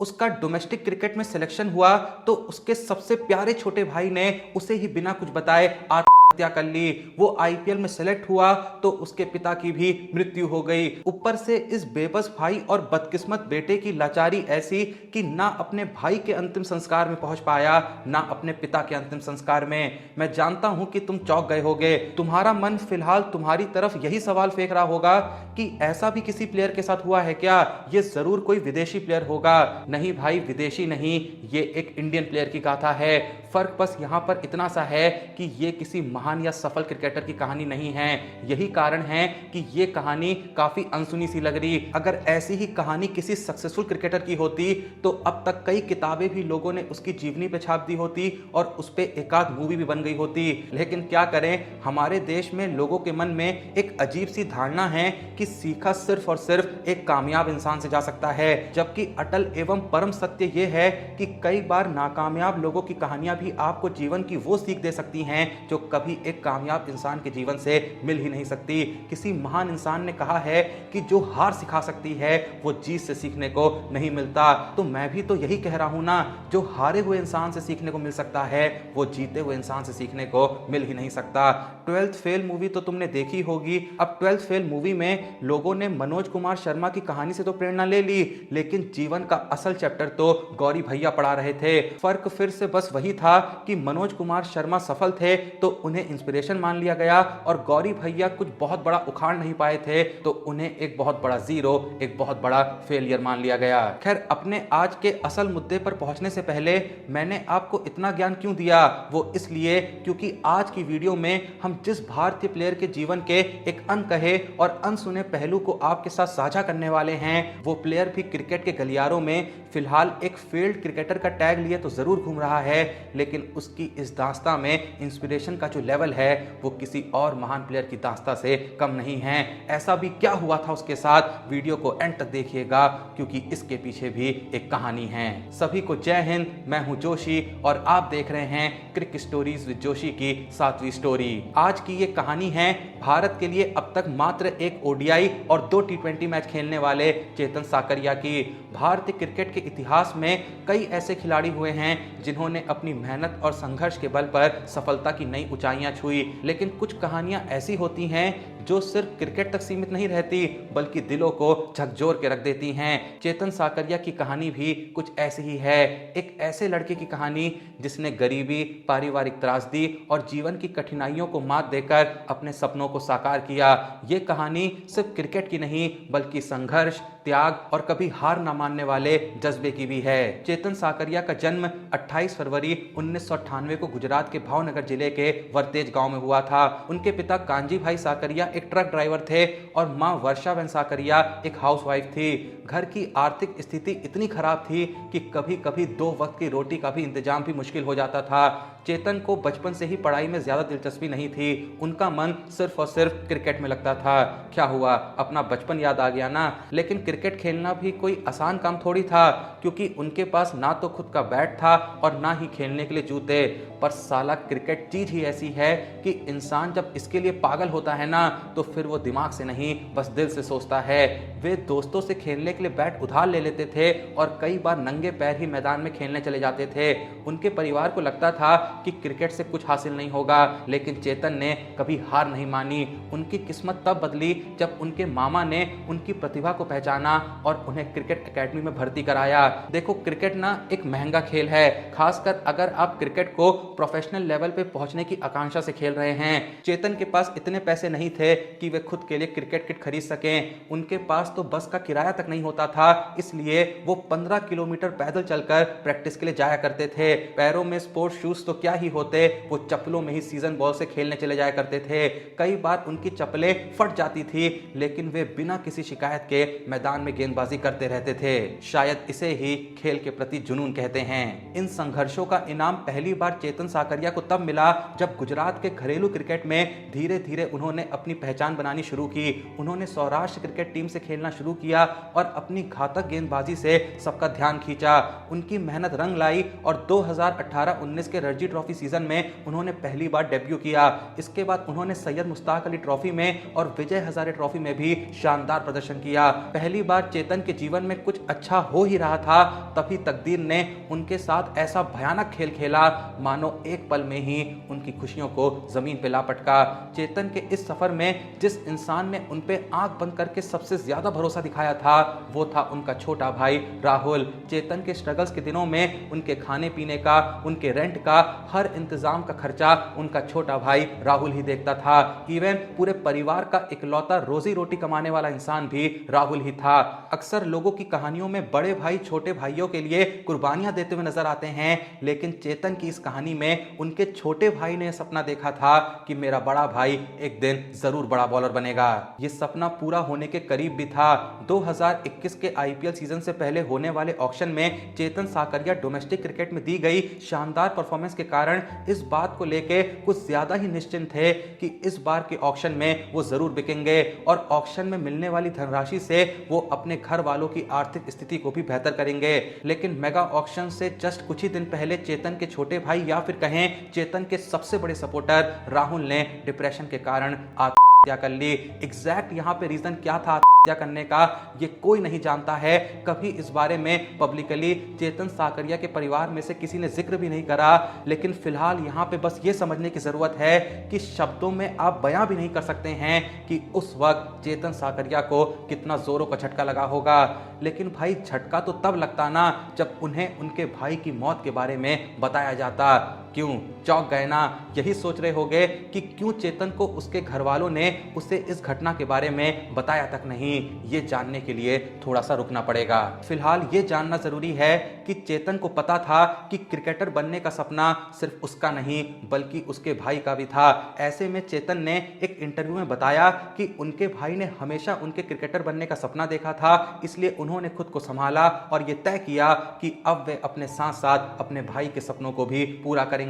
उसका domestic cricket में selection हुआ तो उसके सबसे प्यारे छोटे भाई ने उसे ही बिना कुछ बताए आत्महत्या कर ली। वो आईपीएल में सेलेक्ट हुआ तो उसके पिता की भी मृत्यु हो गई। ऊपर से इस बेबस भाई और बदकिस्मत बेटे की लाचारी ऐसी कि ना अपने भाई के अंतिम संस्कार में पहुंच पाया, ना अपने पिता के अंतिम संस्कार में। मैं जानता हूं कि तुम चौंक गए होगे। तुम्हारा मन फिलहाल तुम्हारी तरफ यही सवाल फेंक रहा होगा कि ऐसा भी किसी प्लेयर के साथ हुआ है क्या? ये जरूर कोई विदेशी प्लेयर होगा। नहीं भाई, विदेशी नहीं, ये एक इंडियन प्लेयर की गाथा है। फर्क बस यहां पर इतना सा है कि ये किसी महान या सफल क्रिकेटर की कहानी नहीं है। यही कारण है कि ये कहानी काफी अनसुनी सी लग रही। अगर ऐसी ही कहानी किसी सक्सेसफुल क्रिकेटर की होती तो अब तक कई किताबें भी लोगों ने उसकी जीवनी पे छाप दी होती और उस पे एक आध मूवी भी बन गई होती। लेकिन क्या करें, हमारे देश में लोगों के मन में एक अजीब सी धारणा है कि सीखा सिर्फ और सिर्फ एक कामयाब इंसान से जा सकता है, जबकि अटल एवं परम सत्य यह है कि कई बार नाकामयाब लोगों की कहानियां भी आपको जीवन की वो सीख दे सकती हैं जो कभी एक कामयाब इंसान के जीवन से मिल ही नहीं सकती। किसी महान इंसान ने कहा है कि जो हार सिखा सकती है वो जीत से सीखने को नहीं मिलता। तो मैं भी तो यही कह रहा हूं ना, जो हारे हुए इंसान से सीखने को मिल सकता है वो जीते हुए इंसान से सीखने को मिल ही नहीं सकता। 12th फेल मूवी तो तुमने देखी होगी। अब 12th फेल मूवी में लोगों ने मनोज कुमार शर्मा की कहानी से तो प्रेरणा ले ली, लेकिन जीवन का असल चैप्टर तो गौरी भैया पढ़ा रहे थे। फर्क फिर से बस वही था कि मनोज कुमार शर्मा सफल थे तो उन्हें इंस्पिरेशन मान लिया गया, और गौरी भैया कुछ बहुत बड़ा उखाड़ नहीं पाए थे तो उन्हें एक बहुत बड़ा जीरो, एक बहुत बड़ा फेलियर मान लिया गया। खैर, अपने आज के असल मुद्दे पर पहुंचने से पहले मैंने आपको इतना ज्ञान क्यों दिया, वो इसलिए क्योंकि आज की वीडियो में हम जिस भारतीय प्लेयर के जीवन के एक अनकहे और अनसुने पहलू को आपके साथ साझा करने वाले हैं, वो प्लेयर भी क्रिकेट के गलियारों में फिलहाल एक फेल्ड क्रिकेटर का टैग लिए तो जरूर घूम रहा है, लेकिन उसकी इस दास्तां में इंस्पिरेशन का जो लेवल है वो किसी और महान प्लेयर की दास्तां से कम नहीं है। ऐसा भी क्या हुआ था उसके साथ, वीडियो को एंड तक देखिएगा क्योंकि इसके पीछे भी एक कहानी है। सभी को जय हिंद, मैं हूं जोशी और आप देख रहे हैं क्रिक स्टोरीज विद जोशी की 7वीं स्टोरी। आज की ये कहानी है भारत के लिए अब तक मात्र एक ओडीआई और 2 टी20 मैच खेलने वाले चेतन साकरिया की। भारतीय क्रिकेट के इतिहास में कई ऐसे खिलाड़ी हुए हैं जिन्होंने अपनी मेहनत और संघर्ष के बल पर सफलता की नई ऊंचाइयां छुई, लेकिन कुछ कहानियां ऐसी होती हैं जो सिर्फ क्रिकेट तक सीमित नहीं रहती बल्कि दिलों को झकझोर के रख देती हैं। चेतन साकरिया की कहानी भी कुछ ऐसी ही है। एक ऐसे लड़के की कहानी जिसने गरीबी, पारिवारिक त्रासदी और जीवन की कठिनाइयों को मात देकर अपने सपनों को साकार किया। ये कहानी सिर्फ क्रिकेट की नहीं बल्कि संघर्ष, त्याग और कभी हार न मानने वाले जज्बे की भी है। चेतन साकरिया का जन्म 28 फरवरी 1998 को गुजरात के भावनगर जिले के वरतेज गांव में हुआ था। उनके पिता कांजी भाई साकरिया एक ट्रक ड्राइवर थे और मां वर्षाबेन साकरिया एक हाउसवाइफ थी। घर की आर्थिक स्थिति इतनी खराब थी कि कभी कभी 2 वक्त की रोटी का भी इंतजाम भी मुश्किल हो जाता था। चेतन को बचपन से ही पढ़ाई में ज्यादा दिलचस्पी नहीं थी, उनका मन सिर्फ और सिर्फ क्रिकेट में लगता था। क्या हुआ, अपना बचपन याद आ गया ना। लेकिन क्रिकेट खेलना भी कोई आसान काम थोड़ी था, क्योंकि उनके पास ना तो खुद का बैट था और ना ही खेलने के लिए जूते। पर साला क्रिकेट चीज ही ऐसी है कि इंसान जब इसके लिए पागल होता है ना तो फिर वो दिमाग से नहीं बस दिल से सोचता है। वे दोस्तों से खेलने के लिए बैट उधार ले लेते थे और कई बार नंगे पैर ही मैदान में खेलने चले जाते थे। उनके परिवार को लगता था कि क्रिकेट से कुछ हासिल नहीं होगा, लेकिन चेतन ने कभी हार नहीं मानी। उनकी किस्मत तब बदली जब उनके मामा ने उनकी प्रतिभा को पहचाना और उन्हें क्रिकेट एकेडमी में भर्ती कराया। देखो, क्रिकेट ना एक महंगा खेल है, खासकर अगर आप क्रिकेट को प्रोफेशनल लेवल पे पहुंचने की आकांक्षा से खेल रहे हैं। चेतन के पास इतने पैसे नहीं थे कि वे खुद के लिए क्रिकेट किट खरीद सकें। उनके पास तो बस का किराया तक नहीं होता था, इसलिए वो 15 किलोमीटर पैदल चलकर प्रैक्टिस के लिए जाया करते थे। पैरों में स्पोर्ट्स शूज तो क्या ही होते, वो चप्पलों में ही सीजन बॉल से खेलने चले जाया करते थे। कई बार उनकी चप्पलें फट जाती थी, लेकिन वे बिना किसी शिकायत के मैदान में गेंदबाजी करते रहते थे। शायद इसे ही खेल के प्रति जुनून कहते हैं। इन संघर्षों का इनाम पहली बार चेतन साकरिया को तब मिला जब गुजरात के घरेलू क्रिकेट में धीरे धीरे उन्होंने अपनी पहचान बनानी शुरू की। उन्होंने सौराष्ट्र क्रिकेट टीम से खेलना शुरू किया और अपनी घातक गेंदबाजी से सबका ध्यान खींचा। उनकी मेहनत रंग लाई और 2018-19 के रणजी रणजी ट्रॉफी सीजन में उन्होंने पहली बार डेब्यू किया। इसके बाद उन्होंने सैयद मुश्ताक अली ट्रॉफी में और विजय हजारे ट्रॉफी में भी शानदार प्रदर्शन किया। पहली बार चेतन के जीवन में कुछ अच्छा हो ही रहा था, तभी तकदीर ने उनके साथ ऐसा भयानक खेल खेला मानो एक पल में ही उनकी खुशियों को जमीन पे ला पटका। चेतन के इस सफर में जिस इंसान ने उन पे आंख बंद करके सबसे ज्यादा भरोसा दिखाया था वो था उनका छोटा भाई राहुल। चेतन के स्ट्रगल्स के दिनों में उनके खाने पीने का, उनके रेंट का, हर इंतजाम का खर्चा उनका छोटा भाई राहुल ही देखता था। इवन पूरे परिवार का इकलौता रोजी रोटी कमाने वाला इंसान भी राहुल ही था। अक्सर लोगों की कहानियों में बड़े भाई छोटे भाइयों के लिए कुर्बानियां देते हुए नजर आते हैं, लेकिन चेतन की इस कहानी में उनके छोटे भाई ने सपना देखा था कि मेरा बड़ा भाई एक दिन जरूर बड़ा बॉलर बनेगा। यह सपना पूरा होने के करीब भी था। 2021 के आईपीएल सीजन से पहले होने वाले ऑक्शन में चेतन साकरिया डोमेस्टिक क्रिकेट में दी गई शानदार परफॉर्मेंस के कारण इस बात को लेकर कुछ ज्यादा ही निश्चिंत थे कि इस बार के ऑक्शन में वो जरूर बिकेंगे और ऑक्शन में मिलने वाली धनराशि से वो अपने घर वालों की आर्थिक स्थिति को भी बेहतर करेंगे। लेकिन मेगा ऑक्शन से जस्ट कुछ ही दिन पहले चेतन के छोटे भाई या फिर कहें चेतन के सबसे बड़े सपोर्टर राहुल ने डिप्रेशन के कारण आत्महत्या कर ली। एग्जैक्ट यहाँ पे रीजन क्या था करने का ये कोई नहीं जानता है। कभी इस बारे में पब्लिकली चेतन साकरिया के परिवार में से किसी ने जिक्र भी नहीं करा, लेकिन फिलहाल यहाँ पे बस ये समझने की जरूरत है कि शब्दों में आप बयां भी नहीं कर सकते हैं कि उस वक्त चेतन साकरिया को कितना जोरों का झटका लगा होगा। लेकिन भाई झटका तो तब लगता ना जब उन्हें उनके भाई की मौत के बारे में बताया जाता। क्यों चौंक गए ना? यही सोच रहे होंगे कि क्यों चेतन को उसके घर वालों ने उसे इस घटना के बारे में बताया तक नहीं। ये जानने के लिए थोड़ा सा रुकना पड़ेगा। फिलहाल ये जानना जरूरी है कि चेतन को पता था कि क्रिकेटर बनने का सपना सिर्फ उसका नहीं बल्कि उसके भाई का भी था। ऐसे में चेतन ने एक इंटरव्यू में बताया कि उनके भाई ने हमेशा उनके क्रिकेटर बनने का सपना देखा था, इसलिए उन्होंने खुद को संभाला और ये तय किया कि अब वे अपने साथ साथ अपने भाई के सपनों को भी पूरा करेंगे।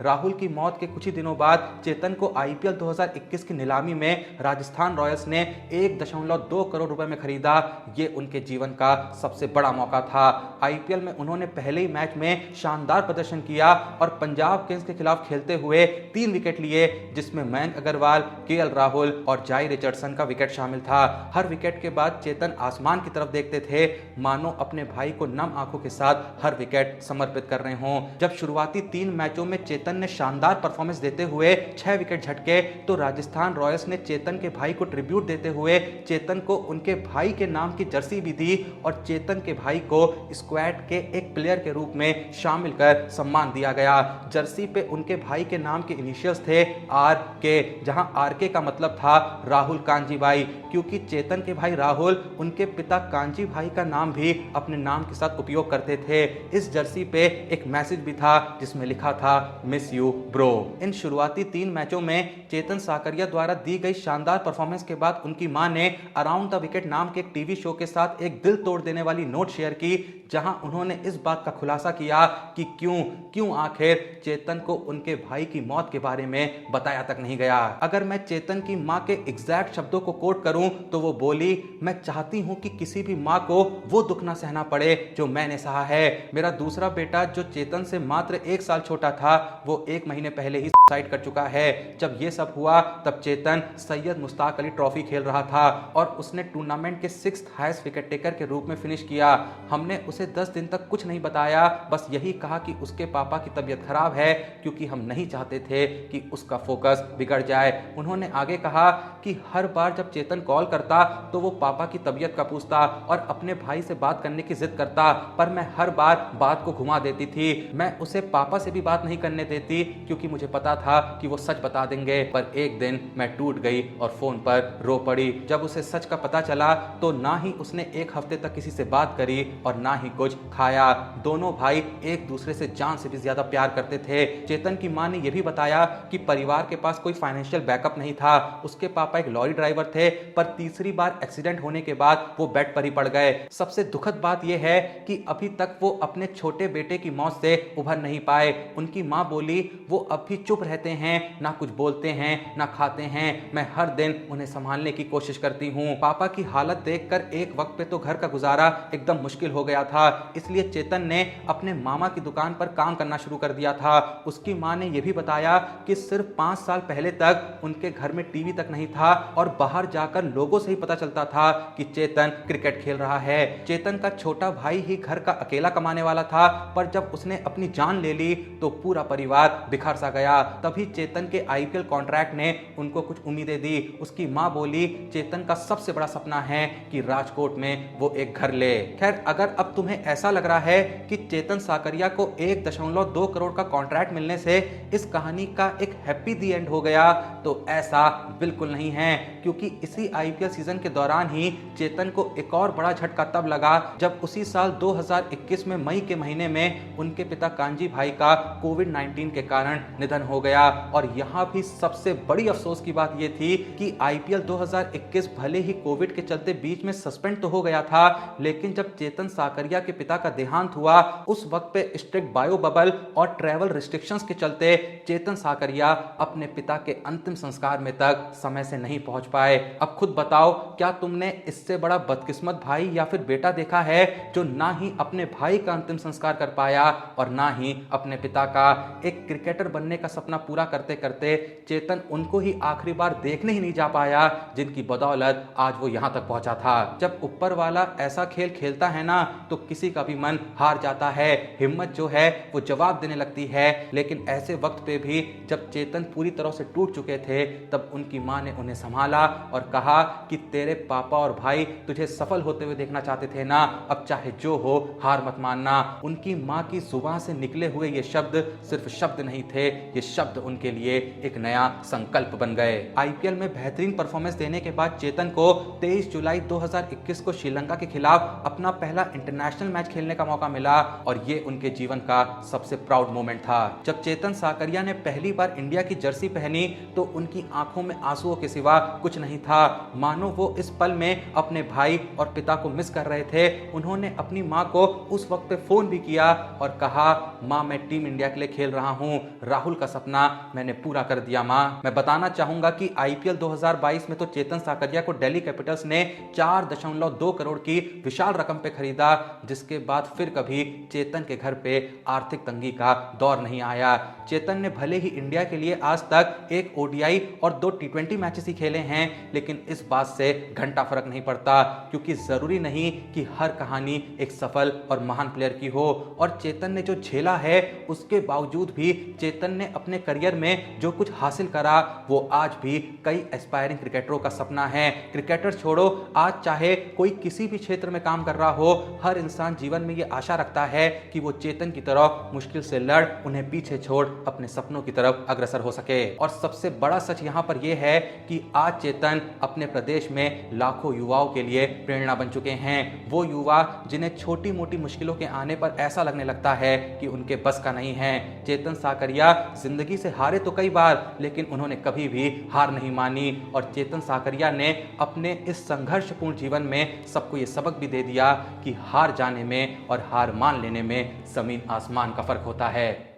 राहुल की मौत के कुछ ही दिनों बाद चेतन को आईपीएल 2021 की नीलामी में राजस्थान रॉयल्स ने 1.2 करोड़ रुपए में खरीदा। ये उनके जीवन का सबसे बड़ा मौका था। आईपीएल में उन्होंने पहले ही मैच में शानदार प्रदर्शन किया और पंजाब किंग्स के खिलाफ खेलते हुए 3 विकेट लिए, जिसमें मयंक अग्रवाल, केएल राहुल और जाई रिचर्डसन का विकेट शामिल था। हर विकेट के बाद चेतन आसमान की तरफ देखते थे मानो अपने भाई को नम आंखों के साथ हर विकेट समर्पित कर रहे हों। जब शुरुआती 3 मैचों में चेतन ने शानदार परफॉर्मेंस देते हुए 6 विकेट झटके तो राजस्थान रॉयल्स ने चेतन के भाई को ट्रिब्यूट देते हुए चेतन को उनके भाई के नाम की जर्सी भी दी और चेतन के भाई को स्क्वाड के एक प्लेयर के रूप में शामिल कर सम्मान दिया गया। जर्सी पे उनके भाई के नाम के इनिशियल्स थे आर के, जहां आर के का मतलब था राहुल कांजी भाई, क्योंकि चेतन के भाई राहुल उनके पिता कांजी भाई का नाम भी अपने नाम के साथ उपयोग करते थे। इस जर्सी पे एक मैसेज भी था जिसमें लिखा था मिस यू ब्रो। इन शुरुआती 3 मैचों में चेतन साकरिया द्वारा दी गई शानदार परफॉर्मेंस के बाद उनकी मां ने अराउंड द विकेट नाम के एक टीवी शो के साथ एक दिल तोड़ देने वाली नोट शेयर की, जहां उन्होंने इस बात का खुलासा किया कि क्यों आखिर चेतन को उनके भाई की मौत के बारे में बताया तक नहीं गया। अगर मैं चेतन की मां के एग्जैक्ट शब्दों को कोट करूं तो वो बोली, मैं चाहती हूं कि किसी भी मां को वो दुख ना सहना पड़े जो मैंने सहा है। मेरा दूसरा बेटा जो चेतन से मात्र 1 साल छोटा था वो 1 महीने पहले ही सुसाइड कर चुका है। जब ये सब हुआ तब चेतन सैयद मुश्ताक अली ट्रॉफी खेल रहा था और उसने टूर्नामेंट के 6th हाईएस्ट विकेट टेकर के रूप में फिनिश किया। हमने उसे 10 दिन तक कुछ नहीं बताया, बस यही कहा कि उसके पापा की तबीयत खराब है, क्योंकि हम नहीं चाहते थे कि उसका फोकस बिगड़ जाए। उन्होंने आगे कहा कि हर बार जब चेतन कॉल करता तो वो पापा की तबीयत का पूछता और अपने भाई से बात करने की जिद करता, पर मैं हर बार बात को घुमा देती थी। मैं उसे पापा से भी बात नहीं करने देती क्योंकि मुझे पता था कि वो सच बता देंगे। पर एक दिन मैं टूट गई और फोन पर रो पड़ी। जब उसे सच का पता चला तो ना ही उसने 1 हफ्ते तक किसी से बात करी और ना ही कुछ खाया। दोनों भाई एक दूसरे से जान से भी ज्यादा प्यार करते थे। चेतन की मां ने यह भी बताया कि परिवार के पास कोई फाइनेंशियल बैकअप नहीं था। उसके पापा एक लॉरी ड्राइवर थे, पर तीसरी बार एक्सीडेंट होने के बाद वो बेड पर ही पड़ गए। सबसे दुखद बात यह है कि अभी तक वो अपने छोटे बेटे की मौत से उभर नहीं पाए। उनकी मां बोली, वो अब भी चुप रहते हैं, ना कुछ बोलते हैं, ना खाते हैं। मैं हर दिन उन्हें संभालने की कोशिश करती हूँ। पापा की हालत देखकर एक वक्त पे तो घर का गुजारा एकदम मुश्किल हो गया था। इसलिए चेतन ने अपने मामा की दुकान पर काम करना शुरू कर दिया था। उसकी मां ने यह भी बताया कि सिर्फ 5 साल पहले तक उनके घर में टीवी तक नहीं था और बाहर जाकर लोगों से ही पता चलता था कि चेतन क्रिकेट खेल रहा है। चेतन का छोटा भाई ही घर का अकेला कमाने वाला था, पर जब उसने अपनी जान ले ली तो पूरा परिवार बिखर सा गया। तभी चेतन के आईपीएल कॉन्ट्रैक्ट ने उनको कुछ उम्मीदें दी। उसकी मां बोली, चेतन का सबसे बड़ा सपना है कि राजकोट में वो एक घर ले। खैर, अगर अब तुम्हें ऐसा लग रहा है कि चेतन साकरिया को 1.2 करोड़ का कॉन्ट्रैक्ट मिलने से इस कहानी का एक हैप्पी दी एंड हो गया, तो ऐसा बिल्कुल नहीं है। क्योंकि इसी आईपीएल सीजन के दौरान ही चेतन को एक और बड़ा झटका तब लगा जब उसी साल 2021 में मई के महीने में उनके पिता कांजी भाई का कोविड-19 के कारण निधन हो गया। और यहाँ भी सबसे बड़ी अफसोस की बात यह थी कि आईपीएल 2021 भले ही कोविड के चलते बीच में सस्पेंड तो हो गया था, लेकिन जब चेतन साकरिया के पिता का देहांत हुआ उस वक्त पे स्ट्रिक्ट बायो बबल और ट्रैवल रिस्ट्रिक्शंस के चलते चेतन साकरिया अपने पिता के अंतिम संस्कार में तक समय से नहीं पहुंच पाए। अब खुद बताओ, क्या तुमने इससे बड़ा बदकिस्मत भाई या फिर बेटा देखा है जो ना ही अपने भाई का अंतिम संस्कार कर पाया और ना ही अपने पिता का। एक क्रिकेटर बनने का सपना पूरा करते करते चेतन उनको ही आखिरी बार देखने ही नहीं जा पाया जिनकी बदौलत आज वो यहां तक पहुंचा था। जब ऊपर वाला ऐसा खेल खेलता है ना तो किसी का भी मन हार जाता है, हिम्मत जो है वो जवाब देने लगती है। लेकिन ऐसे वक्त पे भी जब चेतन पूरी तरह से टूट चुके थे तब उनकी मां ने उन्हें संभाला और कहा कि तेरे पापा और भाई तुझे सफल होते हुए देखना चाहते थे ना, अब चाहे जो हो हार मत मानना। उनकी मां की जुबान से निकले हुए ये शब्द सिर्फ शब्द नहीं थे, ये शब्द उनके लिए एक नया संकल्प बन गए। आईपीएल में बेहतरीन परफॉर्मेंस देने के बाद चेतन को 23 जुलाई 2021 को श्रीलंका के खिलाफ अपना पहला इंटरनेशनल मैच खेलने का मौका मिला और ये उनके जीवन का सबसे प्राउड मोमेंट था। जब चेतन साकरिया ने पहली बार इंडिया की जर्सी पहनी तो उनकी आंखों में आंसुओं के सिवा कुछ नहीं था। मानो वो इस पल में अपने भाई और पिता को मिस कर रहे थे। उन्होंने अपनी मां को उस वक्त पे फोन भी किया और कहा, मां मैं टीम इंडिया के लिए खेल रहा हूं, राहुल का सपना मैंने पूरा कर दिया मां। मैं बताना चाहूंगा कि आईपीएल 2022 में तो चेतन साकरिया को दिल्ली कैपिटल्स ने 4.2 करोड़ की विशाल रकम पे खरीदा, जिसके बाद फिर कभी चेतन के घर पे आर्थिक तंगी का दौर नहीं आया। चेतन ने भले ही इंडिया के लिए आज तक एक ओडीआई और 2 टी20 मैचेस ही खेले हैं, लेकिन इस बात से घंटा फर्क नहीं पड़ता क्योंकि जरूरी नहीं कि हर कहानी एक सफल और महान प्लेयर की हो। और चेतन ने जो झेला है उसके बावजूद भी चेतन ने अपने करियर में जो कुछ हासिल करा वो आज भी कई एस्पायरिंग क्रिकेटरों का सपना है। क्रिकेटर छोड़ो, आज चाहे कोई किसी भी क्षेत्र में काम कर रहा हो, हर इंसान जीवन में ये आशा रखता है कि वो चेतन की तरह मुश्किल से लड़ उन्हें पीछे छोड़ अपने सपनों की तरफ अग्रसर हो सके। और सबसे बड़ा सच यहाँ पर यह है कि आज चेतन अपने प्रदेश में लाखों युवाओं के लिए प्रेरणा बन चुके हैं। वो युवा जिन्हें छोटी मोटी मुश्किलों के आने पर ऐसा लगने लगता है कि उनके बस का नहीं है। चेतन साकरिया जिंदगी से हारे तो कई बार, लेकिन उन्होंने कभी भी हार नहीं मानी। और चेतन साकरिया ने अपने इस संघर्षपूर्ण जीवन में सबको ये सबक भी दे दिया कि हार जाने में और हार मान लेने में जमीन आसमान का फर्क होता है।